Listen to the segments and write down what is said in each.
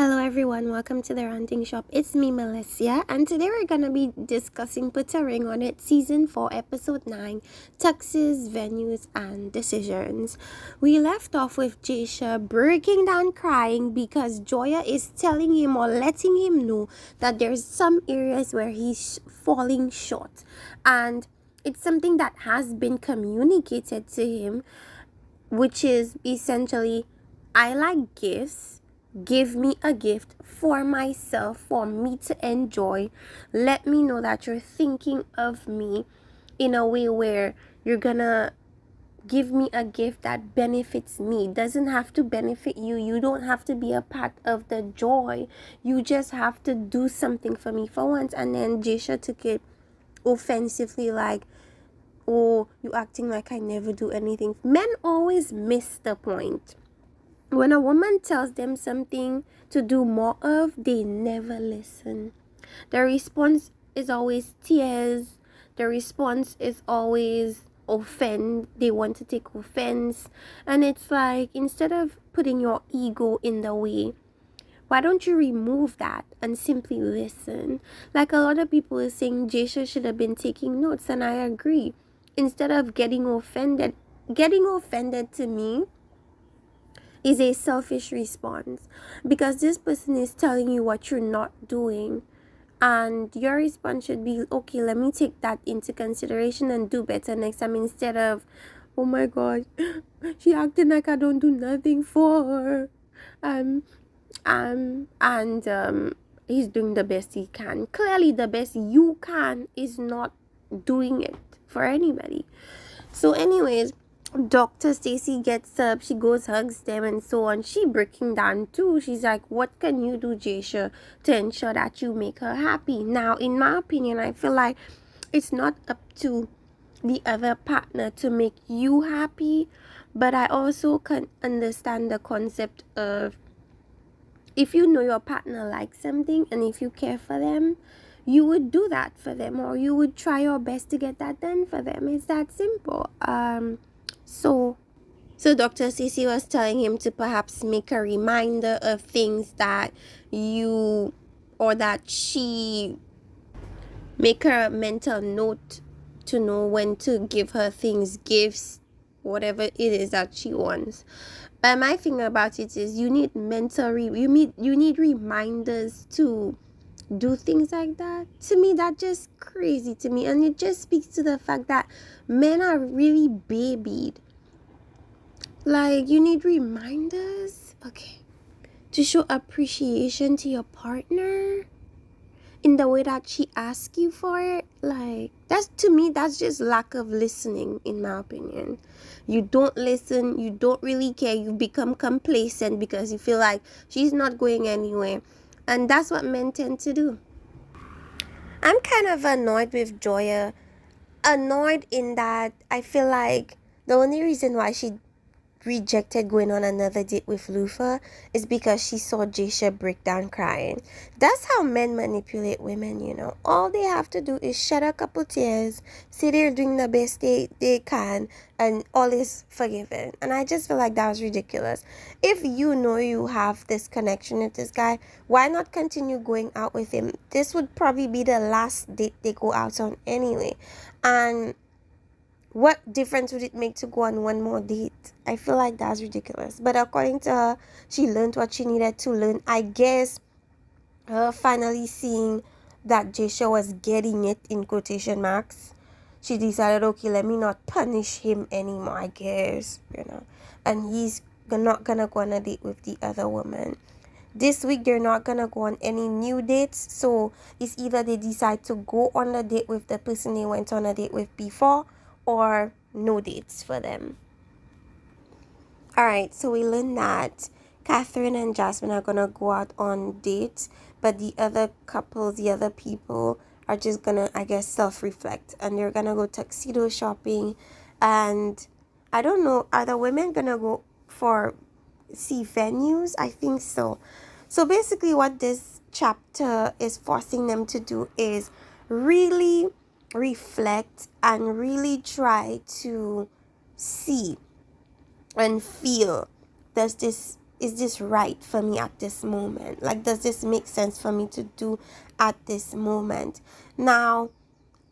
Hello everyone, welcome to the Ranting Shop. It's me, Melissa, and today we're gonna be discussing Put a Ring on It, Season 4, Episode 9, Tuxes, Venues, and Decisions. We left off with Jasha breaking down crying because Joya is telling him or letting him know that there's some areas where he's falling short, and it's something that has been communicated to him, which is essentially, I like gifts. Give me a gift for myself, for me to enjoy. Let me know that you're thinking of me in a way where you're gonna give me a gift that benefits me. It doesn't have to benefit you. You don't have to be a part of the joy. You just have to do something for me for once. And then Jasha took it offensively, like, oh, you acting like I never do anything. Men always miss the point. When a woman tells them something to do more of, they never listen. The response is always tears. The response is always offend. They want to take offense. And it's like, instead of putting your ego in the way, why don't you remove that and simply listen? Like a lot of people are saying Jasha should have been taking notes, and I agree. Instead of getting offended to me is a selfish response, because this person is telling you what you're not doing, and your response should be, okay, let me take that into consideration and do better next time, instead of, oh my god, she acting like I don't do nothing for her, and he's doing the best he can. Clearly the best you can is not doing it for anybody. So anyways, Dr. Stacy gets up, she goes, hugs them, and so on. She breaking down too. She's like, what can you do, Jasha, to ensure that you make her happy? Now, in my opinion, I feel like it's not up to the other partner to make you happy, but I also can understand the concept of, if you know your partner likes something and if you care for them, you would do that for them, or you would try your best to get that done for them. It's that simple. So Dr. Cece was telling him to perhaps make a reminder of things that you or that she, make her a mental note to know when to give her things, gifts, whatever it is that she wants. But my thing about it is, you need you need reminders to do things like that. To me, that's just crazy to me, and it just speaks to the fact that men are really babied. Like, you need reminders, okay, to show appreciation to your partner in the way that she asks you for it. Like, that's, to me, that's just lack of listening, in my opinion. You don't listen, you don't really care, you become complacent because you feel like she's not going anywhere, and that's what men tend to do. I'm kind of annoyed with Joya. Annoyed in that I feel like the only reason why she rejected going on another date with Lufa is because she saw Jasha break down crying. That's how men manipulate women, you know. All they have to do is shed a couple tears, say they're doing the best they can, and all is forgiven. And I just feel like that was ridiculous. If you know you have this connection with this guy, why not continue going out with him? This would probably be the last date they go out on anyway. And what difference would it make to go on one more date? I feel like that's ridiculous. But according to her, she learned what she needed to learn. I guess her finally seeing that Jasha was getting it, in quotation marks, she decided, okay, let me not punish him anymore, I guess, you know. And he's not gonna go on a date with the other woman. This week, they're not gonna go on any new dates. So it's either they decide to go on a date with the person they went on a date with before, or no dates for them. Alright, so we learned that Catherine and Jasmine are gonna go out on dates, but the other couples, the other people, are just gonna, I guess, self-reflect, and they're gonna go tuxedo shopping. And I don't know, are the women gonna go for see venues? I think so. So basically what this chapter is forcing them to do is really reflect and really try to see and feel, does this is this right for me at this moment? Like, does this make sense for me to do at this moment? Now,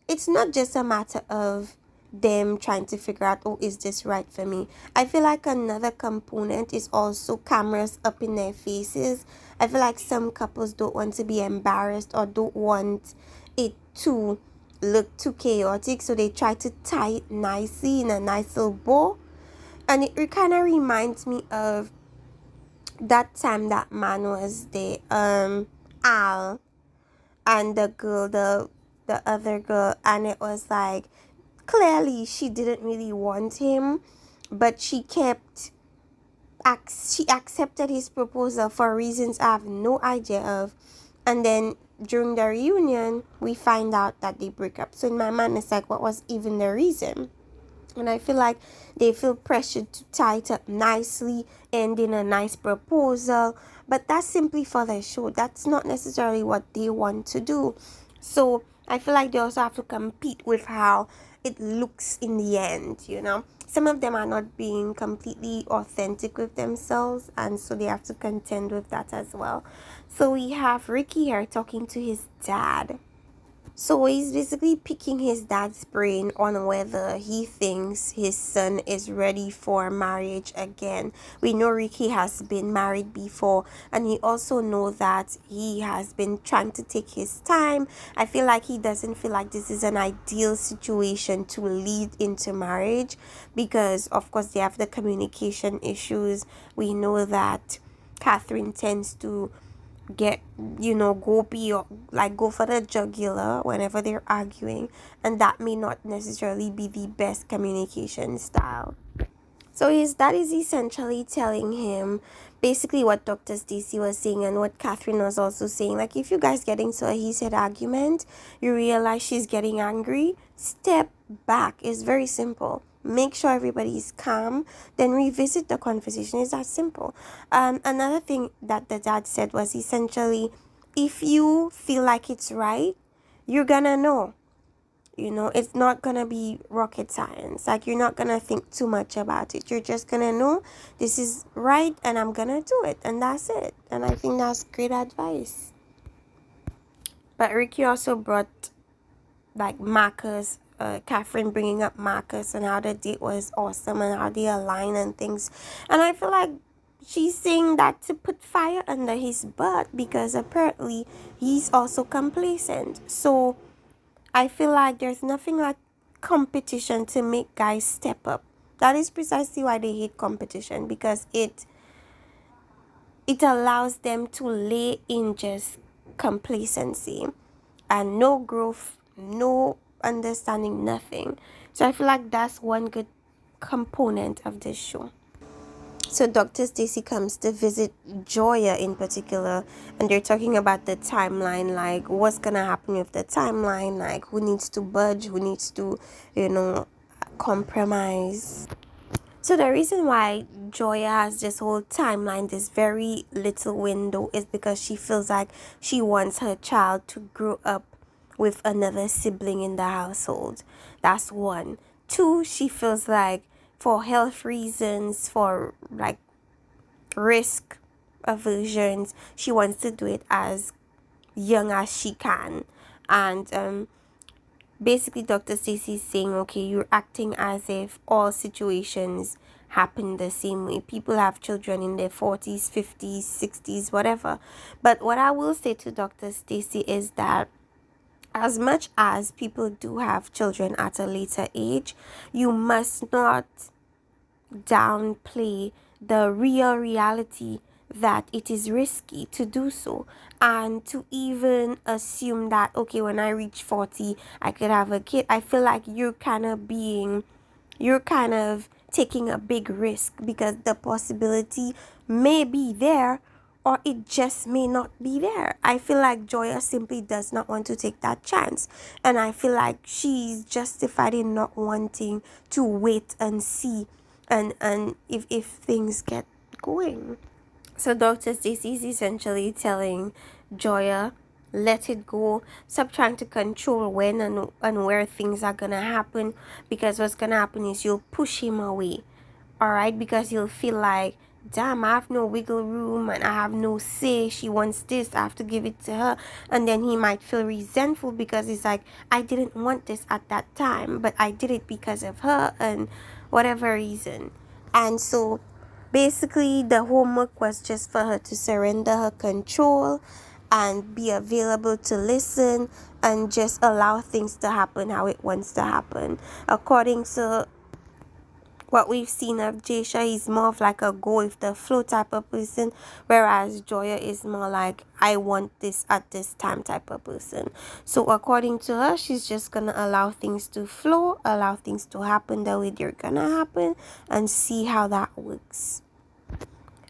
it's not just a matter of them trying to figure out, oh, is this right for me? I feel like another component is also cameras up in their faces. I feel like some couples don't want to be embarrassed or don't want it to look too chaotic, so they try to tie it nicely in a nice little bow. And it kind of reminds me of that time that man was there, Al, and the girl, the other girl, and it was like, clearly she didn't really want him, but she accepted his proposal for reasons I have no idea of. And then during the reunion, we find out that they break up. So in my mind, it's like, what was even the reason? And I feel like they feel pressured to tie it up nicely, end in a nice proposal. But that's simply for the show. That's not necessarily what they want to do. So I feel like they also have to compete with how it looks in the end, you know. Some of them are not being completely authentic with themselves, and so they have to contend with that as well. So we have Ricky here talking to his dad. So he's basically picking his dad's brain on whether he thinks his son is ready for marriage again. We know Ricky has been married before, and he also knows that he has been trying to take his time. I feel like he doesn't feel like this is an ideal situation to lead into marriage because, of course, they have the communication issues. We know that Catherine tends to get, go for the jugular whenever they're arguing, and that may not necessarily be the best communication style. So his dad is essentially telling him basically what Dr. Stacy was saying and what Catherine was also saying. Like, if you guys get into a heated argument, you realize she's getting angry, step back. It's very simple. Make sure everybody is calm, then revisit the conversation. It's that simple. Another thing that the dad said was essentially, if you feel like it's right, you're gonna know. It's not gonna be rocket science. Like, you're not gonna think too much about it. You're just gonna know this is right and I'm gonna do it, and that's it. And I think that's great advice. But Ricky also brought like Marcus, Catherine bringing up Marcus and how the date was awesome and how they align and things. And I feel like she's saying that to put fire under his butt because apparently he's also complacent. So I feel like there's nothing like competition to make guys step up. That is precisely why they hate competition, because it allows them to lay in just complacency and no growth, no understanding, nothing. So I feel like that's one good component of this show. So Dr. Stacy comes to visit Joya in particular, and they're talking about the timeline, like what's gonna happen with the timeline, like who needs to budge, who needs to, compromise. So the reason why Joya has this whole timeline, this very little window, is because she feels like she wants her child to grow up with another sibling in the household. That's one. Two, she feels like for health reasons, for like risk aversions, she wants to do it as young as she can. And basically Dr. Stacy is saying, okay, you're acting as if all situations happen the same way. People have children in their 40s, 50s, 60s, whatever. But what I will say to Dr. Stacy is that as much as people do have children at a later age, you must not downplay the real reality that it is risky to do so, and to even assume that, okay, when I reach 40 I could have a kid. I feel like you're kind of taking a big risk, because the possibility may be there or it just may not be there. I feel like Joya simply does not want to take that chance, and I feel like she's justified in not wanting to wait and see and if things get going. So Dr. Stacy is essentially telling Joya, let it go. Stop trying to control when and where things are gonna happen, because what's gonna happen is you'll push him away. Alright, because you'll feel like damn, I have no wiggle room and I have no say. She wants this, I have to give it to her. And then he might feel resentful because he's like, I didn't want this at that time, but I did it because of her and whatever reason. And so basically the homework was just for her to surrender her control and be available to listen and just allow things to happen how it wants to happen. According to what we've seen of Jasha, he's more of like a go with the flow type of person, whereas Joya is more like I want this at this time type of person. So according to her, she's just gonna allow things to flow, allow things to happen the way they're gonna happen, and see how that works.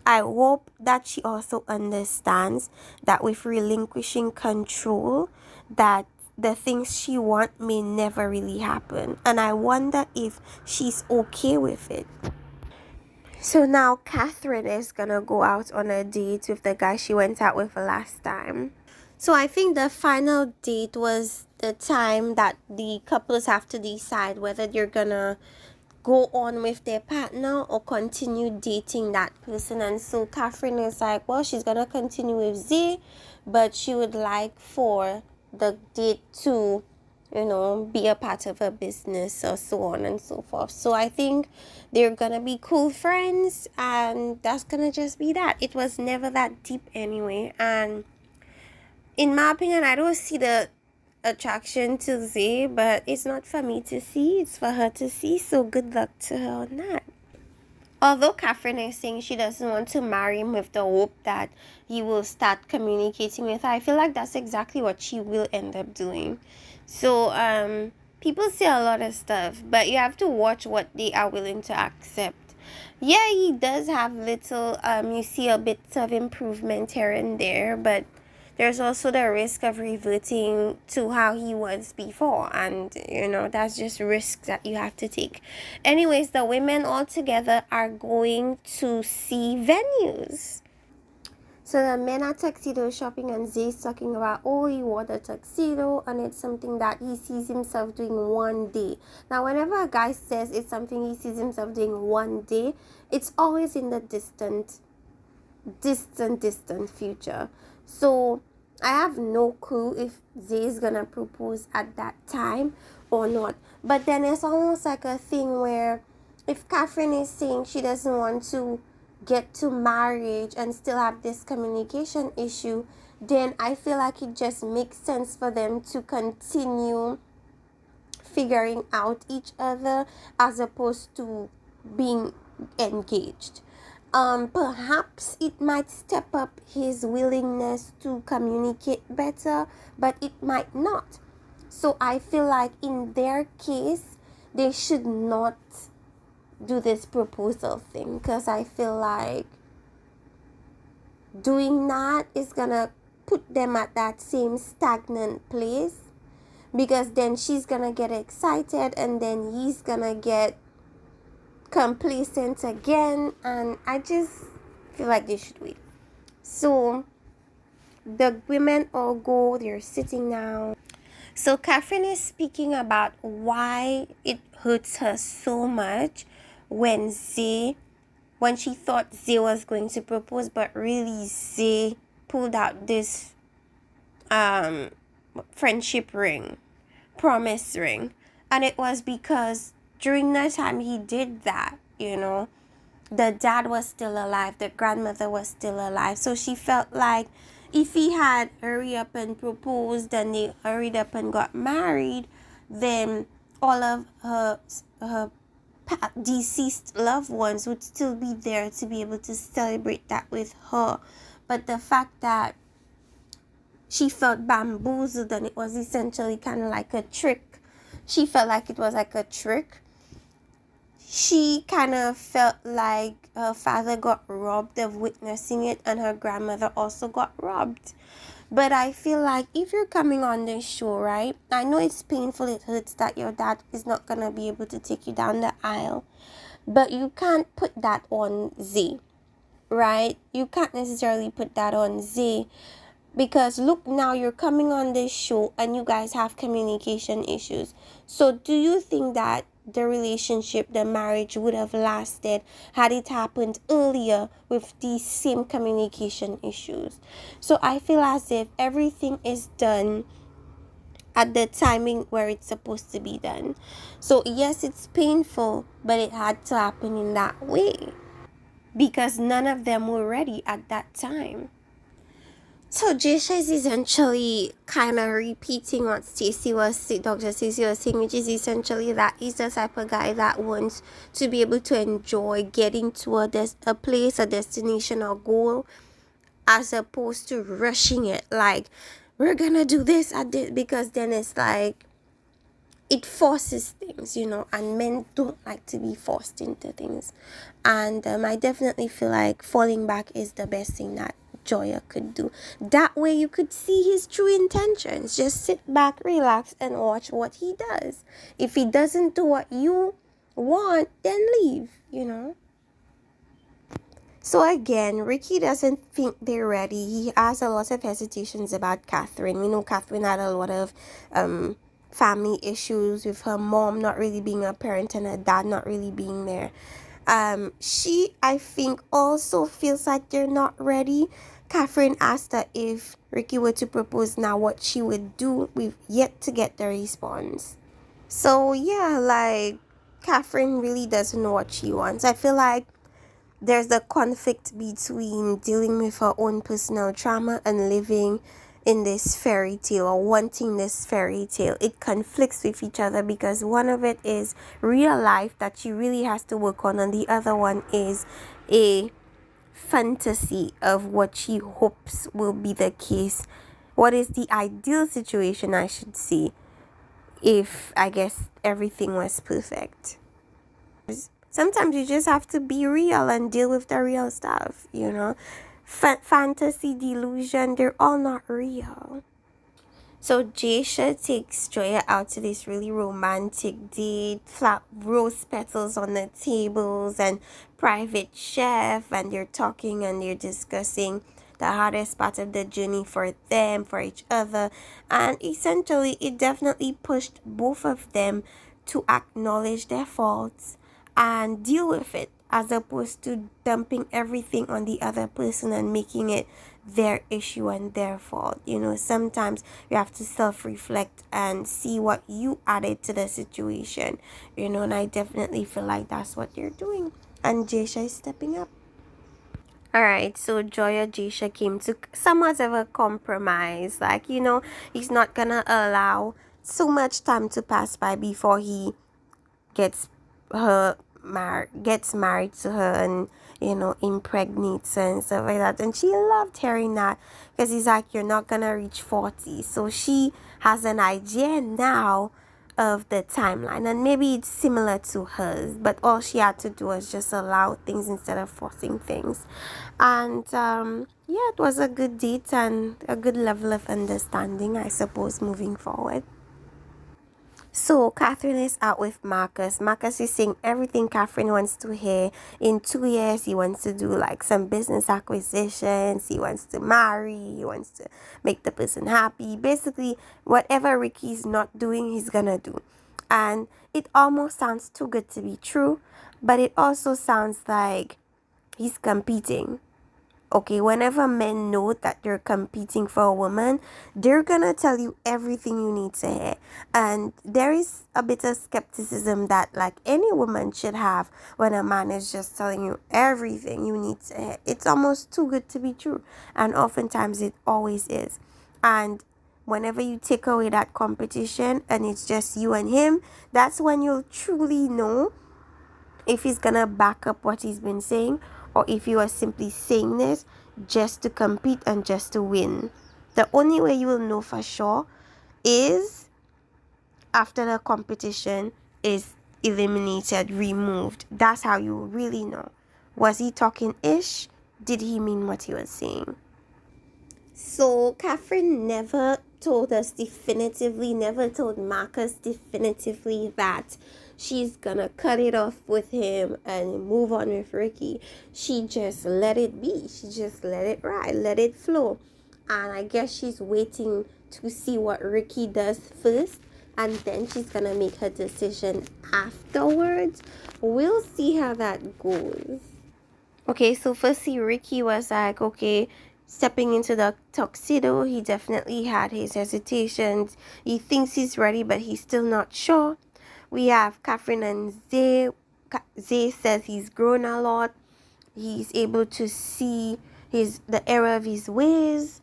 I hope that she also understands that with relinquishing control, that the things she wants may never really happen. And I wonder if she's okay with it. So now Catherine is gonna go out on a date with the guy she went out with last time. So I think the final date was the time that the couples have to decide whether they're gonna go on with their partner or continue dating that person. And so Catherine is like, well, she's gonna continue with Z, but she would like for the date to, be a part of her business or so on and so forth. So I think they're gonna be cool friends, and that's gonna just be that. It was never that deep anyway, and in my opinion, I don't see the attraction to Z, but it's not for me to see, it's for her to see, so good luck to her on that. Although Catherine is saying she doesn't want to marry him with the hope that he will start communicating with her, I feel like that's exactly what she will end up doing. So, people say a lot of stuff, but you have to watch what they are willing to accept. Yeah, he does have little, you see a bit of improvement here and there, but there's also the risk of reverting to how he was before, and that's just risks that you have to take. Anyways, the women all together are going to see venues. So the men are tuxedo shopping, and Zay's talking about, oh, he wore the tuxedo and it's something that he sees himself doing one day. Now, whenever a guy says it's something he sees himself doing one day, it's always in the distant future. So I have no clue if Zay is gonna propose at that time or not. But then it's almost like a thing where if Catherine is saying she doesn't want to get to marriage and still have this communication issue, then I feel like it just makes sense for them to continue figuring out each other as opposed to being engaged. Perhaps it might step up his willingness to communicate better, but it might not. So I feel like in their case, they should not do this proposal thing, because I feel like doing that is gonna put them at that same stagnant place, because then she's gonna get excited and then he's gonna get complacent again, and I just feel like they should wait. So the women all go, they're sitting now. So Catherine is speaking about why it hurts her so much when she thought Zay was going to propose, but really Zay pulled out this friendship ring, promise ring, and it was because during the time he did that, the dad was still alive, the grandmother was still alive. So she felt like if he had hurried up and proposed and they hurried up and got married, then all of her deceased loved ones would still be there to be able to celebrate that with her. But the fact that she felt bamboozled and it was essentially kind of like a trick, she felt like it was like a trick. She kind of felt like her father got robbed of witnessing it, and her grandmother also got robbed. But I feel like if you're coming on this show, right, I know it's painful, it hurts that your dad is not going to be able to take you down the aisle, but you can't put that on Z, right? You can't necessarily put that on Z, because look, now you're coming on this show and you guys have communication issues. So do you think that the relationship, the marriage would have lasted had it happened earlier with these same communication issues. So I feel as if everything is done at the timing where it's supposed to be done. So yes, it's painful, but it had to happen in that way because none of them were ready at that time. So Jisha is essentially kind of repeating what Dr. Stacey was saying, which is essentially that he's the type of guy that wants to be able to enjoy getting to a place, a destination, or goal, as opposed to rushing it. Like, we're gonna do this at this, because then it's like it forces things, and men don't like to be forced into things. And I definitely feel like falling back is the best thing that Joya could do. That way you could see his true intentions. Just sit back, relax, and watch what he does. If he doesn't do what you want, then leave. So again, Ricky doesn't think they're ready. He has a lot of hesitations about Catherine. We know Catherine had a lot of family issues with her mom not really being a parent and her dad not really being there. She, I think, also feels like they're not ready. Catherine asked her if Ricky were to propose now, what she would do. We've yet to get the response. So yeah, like, Catherine really doesn't know what she wants. I feel like there's a conflict between dealing with her own personal trauma and living in this fairy tale, or wanting this fairy tale. It conflicts with each other because one of it is real life that she really has to work on, and the other one is a fantasy of what she hopes will be the case. What is the ideal situation, I should say, if I guess everything was perfect. Sometimes you just have to be real and deal with the real stuff. Fantasy, delusion, they're all not real. So Jasha takes Joya out to this really romantic date, flat rose petals on the tables and private chef, and they're talking and they're discussing the hardest part of the journey for them, for each other. And essentially, it definitely pushed both of them to acknowledge their faults and deal with it, as opposed to dumping everything on the other person and making it their issue and their fault. Sometimes you have to self-reflect and see what you added to the situation, and I definitely feel like that's what they're doing, and Jasha is stepping up. Alright, so Joya Jasha came to somewhat of a compromise. Like, he's not gonna allow so much time to pass by before he gets married to her and impregnates her and stuff like that. And she loved hearing that, because he's like, you're not gonna reach 40. So she has an idea now of the timeline, and maybe it's similar to hers, but all she had to do was just allow things instead of forcing things. And yeah, it was a good date and a good level of understanding, I suppose, moving forward. So Catherine is out with Marcus. Marcus is saying everything Catherine wants to hear. In 2 years, he wants to do like some business acquisitions. He wants to marry. He wants to make the person happy. Basically, whatever Ricky's not doing, he's gonna do. And it almost sounds too good to be true, but it also sounds like he's competing. Okay, whenever men know that you're competing for a woman, they're gonna tell you everything you need to hear. And there is a bit of skepticism that, like, any woman should have when a man is just telling you everything you need to hear. It's almost too good to be true. And oftentimes it always is. And whenever you take away that competition and it's just you and him, that's when you'll truly know if he's gonna back up what he's been saying, or if you are simply saying this just to compete and just to win. The only way you will know for sure is after the competition is eliminated, removed. That's how you really know. Was he talking ish? Did he mean what he was saying? So Catherine never told us definitively, never told Marcus definitively that she's gonna cut it off with him and move on with Ricky. She just let it be. She just let it ride, let it flow. And I guess she's waiting to see what Ricky does first, and then she's gonna make her decision afterwards. We'll see how that goes. Okay, so firstly, Ricky was like, okay, stepping into the tuxedo, he definitely had his hesitations. He thinks he's ready, but he's still not sure. We have Catherine and Zay. Zay says he's grown a lot. He's able to see the error of his ways.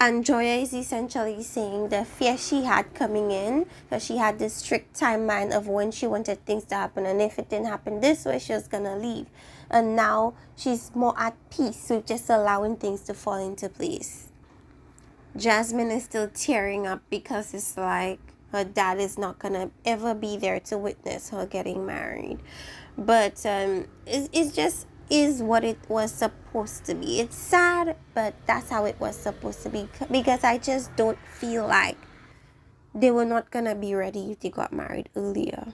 And Joya is essentially saying the fear she had coming in, because she had this strict timeline of when she wanted things to happen, and if it didn't happen this way, she was gonna leave. And now she's more at peace with just allowing things to fall into place. Jasmine is still tearing up because it's like her dad is not gonna ever be there to witness her getting married. But it's just is what it was supposed to be. It's sad, but that's how it was supposed to be, because I just don't feel like they were not gonna be ready if they got married earlier.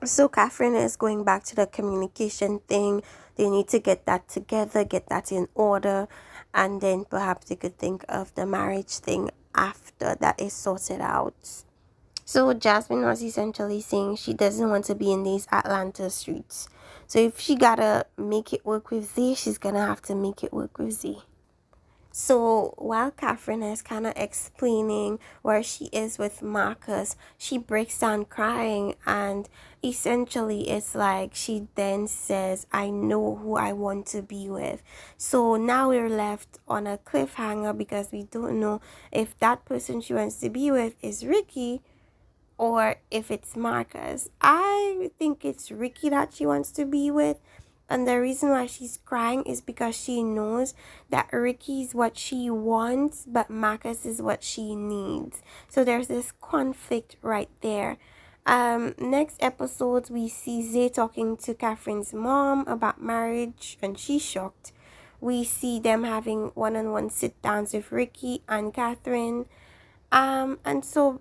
So Catherine is going back to the communication thing. They need to get that together, get that in order, and then perhaps they could think of the marriage thing after that is sorted out. So Jasmine was essentially saying she doesn't want to be in these Atlanta streets. So if she gotta make it work with Z, she's gonna have to make it work with Z. So while Catherine is kind of explaining where she is with Marcus, she breaks down crying, and essentially it's like she then says, I know who I want to be with. So now we're left on a cliffhanger because we don't know if that person she wants to be with is Ricky or if it's Marcus. I think it's Ricky that she wants to be with. And the reason why she's crying is because she knows that Ricky is what she wants, but Marcus is what she needs. So there's this conflict right there. Next episode, we see Zay talking to Catherine's mom about marriage, and she's shocked. We see them having one-on-one sit-downs with Ricky and Catherine. And so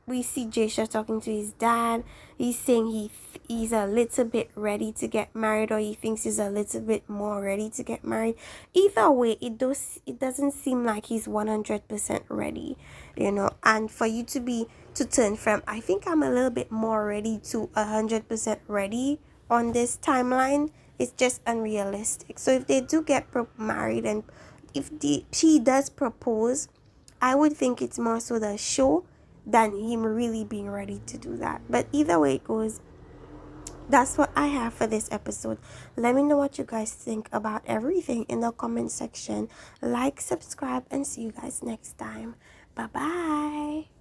we see Jasha talking to his dad. He's saying he's a little bit ready to get married, or he thinks he's a little bit more ready to get married. Either way, it doesn't seem like he's 100% ready, and for you to turn from I think I'm a little bit more ready to 100% ready on this timeline, it's just unrealistic. So if they do get married, and if she does propose, I would think it's more so the show than him really being ready to do that. But either way it goes, that's what I have for this episode. Let me know what you guys think about everything in the comment section. Like, subscribe, and see you guys next time. Bye bye.